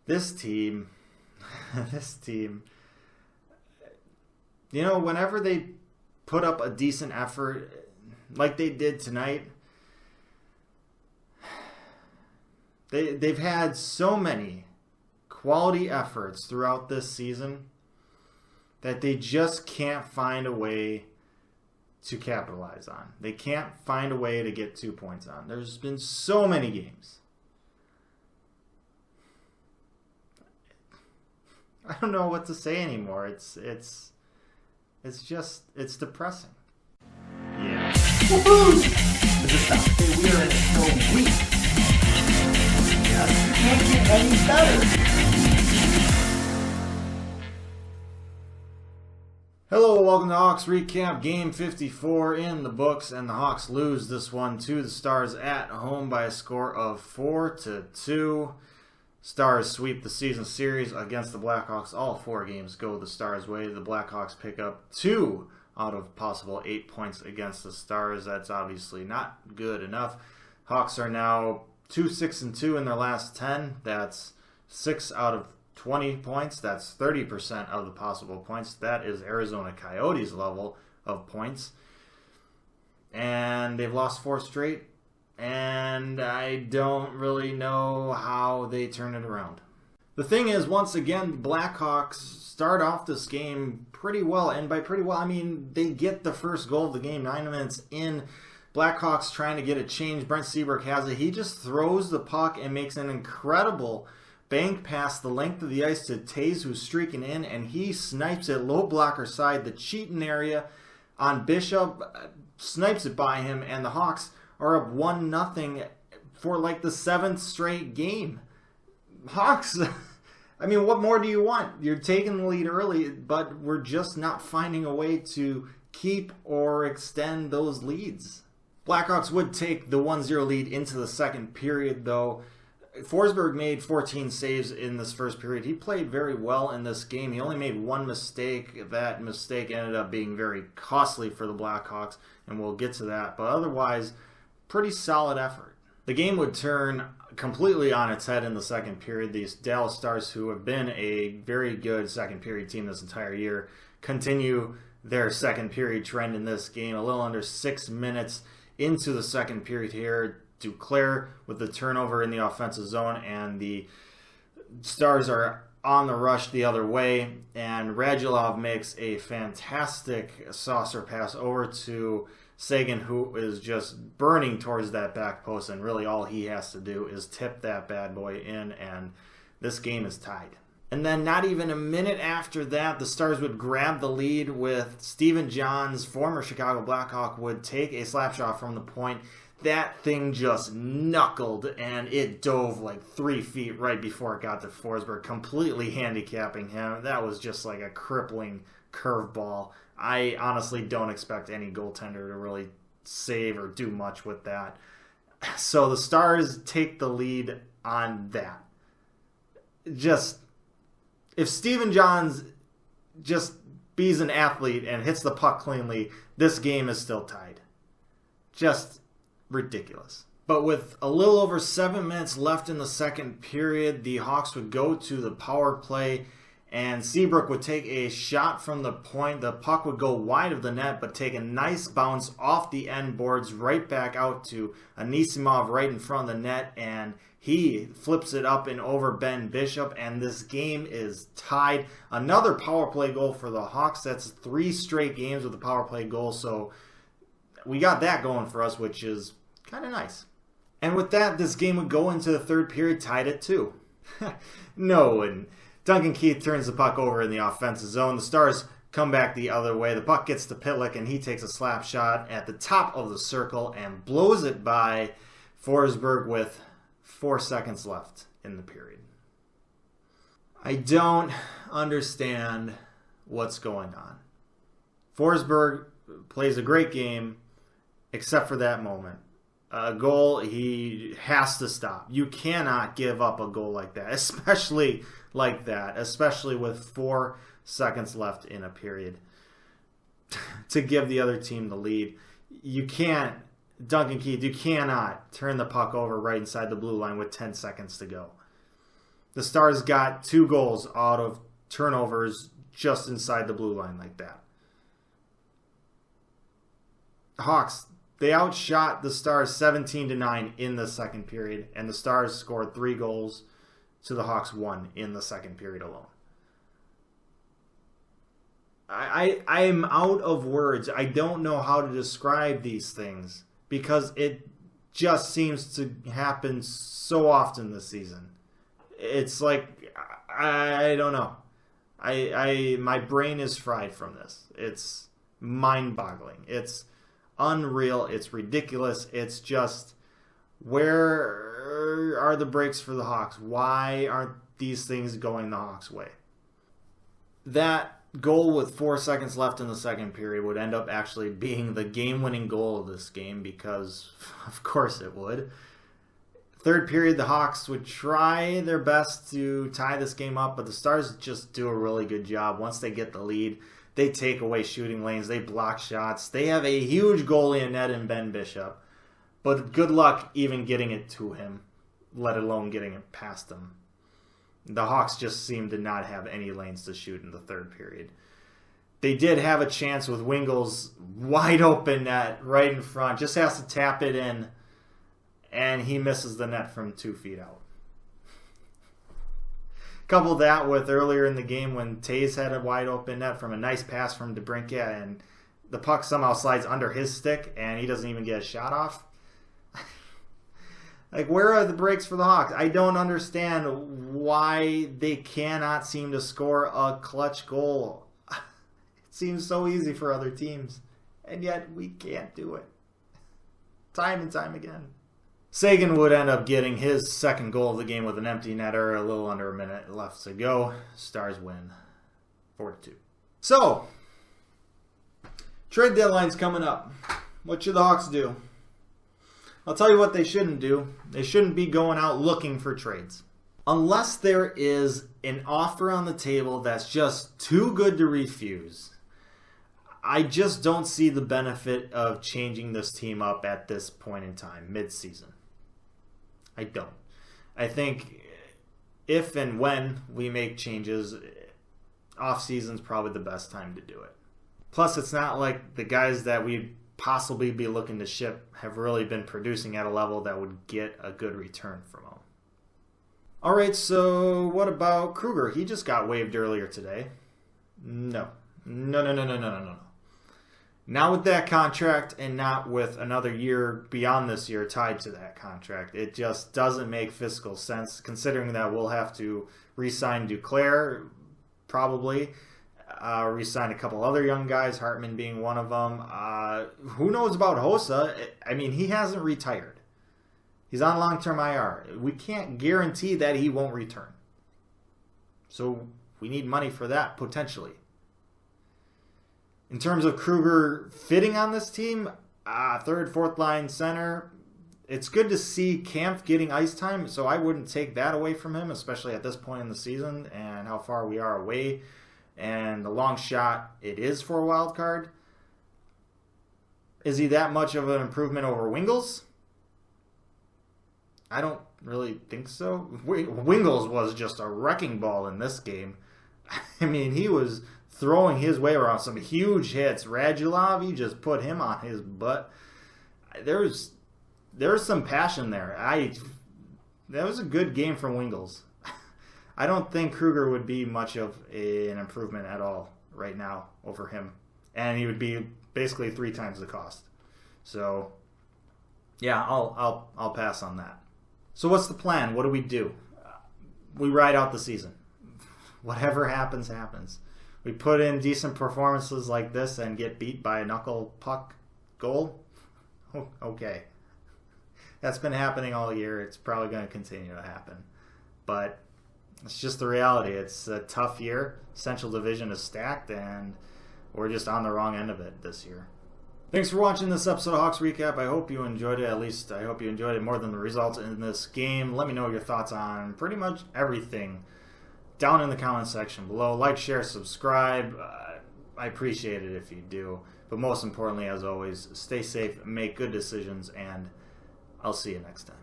This team, whenever they put up a decent effort like they did tonight, they've had so many quality efforts throughout this season that they just can't find a way to capitalize on. They can't find a way to get 2 points on. There's been so many games. I don't know what to say anymore. It's depressing. Yeah. Woohoo! We are in so weak. Yeah, can't get any better. Hello, welcome to Hawks Recap. Game 54 in the books, and the Hawks lose this one to the Stars at home by a score of 4-2. Stars sweep the season series against the Blackhawks. All 4 games go the Stars' way. The Blackhawks pick up 2 out of possible 8 points against the Stars. That's obviously not good enough. Hawks are now 2-6-2 in their last 10. That's 6 out of 20 points. That's 30% of the possible points. That is Arizona Coyotes' level of points. And they've lost 4 straight. And I don't really know how they turn it around. The thing is, once again, the Blackhawks start off this game pretty well. And by pretty well, I mean they get the first goal of the game 9 minutes in. Blackhawks trying to get it changed. Brent Seabrook has it. He just throws the puck and makes an incredible bank pass the length of the ice to Taze, who's streaking in. And he snipes it low blocker side, the cheating area on Bishop. Snipes it by him, and the Hawks are up 1-0 for like the 7th straight game. Hawks, I mean, what more do you want? You're taking the lead early, but we're just not finding a way to keep or extend those leads. Blackhawks would take the 1-0 lead into the second period, though. Forsberg made 14 saves in this first period. He played very well in this game. He only made one mistake. That mistake ended up being very costly for the Blackhawks, and we'll get to that. But otherwise, pretty solid effort. The game would turn completely on its head in the second period. These Dallas Stars, who have been a very good second period team this entire year, continue their second period trend in this game. A little under 6 minutes into the second period here, Duclair with the turnover in the offensive zone, and the Stars are on the rush the other way, and Radulov makes a fantastic saucer pass over to Sagan, who is just burning towards that back post, and really all he has to do is tip that bad boy in, and this game is tied. And then not even a minute after that, the Stars would grab the lead with Stephen Johns, former Chicago Blackhawk, would take a slap shot from the point. That thing just knuckled, and it dove like 3 feet right before it got to Forsberg, completely handicapping him. That was just like a crippling curveball. I honestly don't expect any goaltender to really save or do much with that. So the Stars take the lead on that. Just, if Stephen Johns just bees an athlete and hits the puck cleanly, this game is still tied. Just ridiculous. But with a little over 7 minutes left in the second period, the Hawks would go to the power play, and Seabrook would take a shot from the point. The puck would go wide of the net, but take a nice bounce off the end boards right back out to Anisimov right in front of the net, and he flips it up and over Ben Bishop, and this game is tied. Another power play goal for the Hawks. That's 3 straight games with a power play goal, so we got that going for us, which is kind of nice. And with that, this game would go into the third period tied at 2. No, and Duncan Keith turns the puck over in the offensive zone. The Stars come back the other way. The puck gets to Pitlick, and he takes a slap shot at the top of the circle and blows it by Forsberg with 4 seconds left in the period. I don't understand what's going on. Forsberg plays a great game, except for that moment. A goal he has to stop. You cannot give up a goal like that, especially like that, especially with 4 seconds left in a period to give the other team the lead. You can't, Duncan Keith, you cannot turn the puck over right inside the blue line with 10 seconds to go. The Stars got 2 goals out of turnovers just inside the blue line like that. Hawks, they outshot the Stars 17-9 in the second period, and the Stars scored 3 goals to the Hawks 1 in the second period alone. I'm out of words. I don't know how to describe these things because it just seems to happen so often this season. It's like, I don't know. My brain is fried from this. It's mind-boggling. It's unreal. It's ridiculous. It's just, where are the breaks for the Hawks? Why aren't these things going the Hawks' way? That goal with 4 seconds left in the second period would end up actually being the game-winning goal of this game because, of course it would. Third period, the Hawks would try their best to tie this game up, but the Stars just do a really good job. Once they get the lead, they take away shooting lanes, they block shots. They have a huge goalie in net in Ben Bishop, but good luck even getting it to him, let alone getting it past him. The Hawks just seem to not have any lanes to shoot in the third period. They did have a chance with Wingels wide open net right in front. Just has to tap it in, and he misses the net from 2 feet out. Couple that with earlier in the game when Taves had a wide open net from a nice pass from DeBrincat, and the puck somehow slides under his stick, and he doesn't even get a shot off. Like, where are the breaks for the Hawks? I don't understand why they cannot seem to score a clutch goal. It seems so easy for other teams, and yet we can't do it. Time and time again. Sagan would end up getting his second goal of the game with an empty netter, a little under a minute left to go. Stars win 4-2. So, trade deadline's coming up. What should the Hawks do? I'll tell you what they shouldn't do. They shouldn't be going out looking for trades. Unless there is an offer on the table that's just too good to refuse, I just don't see the benefit of changing this team up at this point in time, mid-season. I don't. I think if and when we make changes, off-season's probably the best time to do it. Plus, it's not like the guys that we'd possibly be looking to ship have really been producing at a level that would get a good return from them. All right, so what about Kruger? He just got waived earlier today. No. Not with that contract and not with another year beyond this year tied to that contract. It just doesn't make fiscal sense considering that we'll have to re-sign Duclair, probably. Re-sign a couple other young guys, Hartman being one of them. Who knows about Hossa? I mean, he hasn't retired. He's on long-term IR. We can't guarantee that he won't return. So we need money for that, potentially. In terms of Kruger fitting on this team, third, fourth line center, it's good to see Kampf getting ice time, so I wouldn't take that away from him, especially at this point in the season and how far we are away. And the long shot it is for a wild card. Is he that much of an improvement over Wingels? I don't really think so. Wingels was just a wrecking ball in this game. I mean, he was throwing his way around some huge hits. Radulov, he just put him on his butt. There's some passion there. That was a good game from Wingels. I don't think Kruger would be much of an improvement at all right now over him. And he would be basically 3 times the cost. So, yeah, I'll pass on that. So what's the plan? What do? We ride out the season. Whatever happens, happens. We put in decent performances like this and get beat by a knuckle puck goal? Okay. That's been happening all year. It's probably going to continue to happen. But it's just the reality. It's a tough year. Central Division is stacked, and we're just on the wrong end of it this year. Thanks for watching this episode of Hawks Recap. I hope you enjoyed it. At least I hope you enjoyed it more than the results in this game. Let me know your thoughts on pretty much everything down in the comment section below. Like, share, subscribe. I appreciate it if you do. But most importantly, as always, stay safe, make good decisions, and I'll see you next time.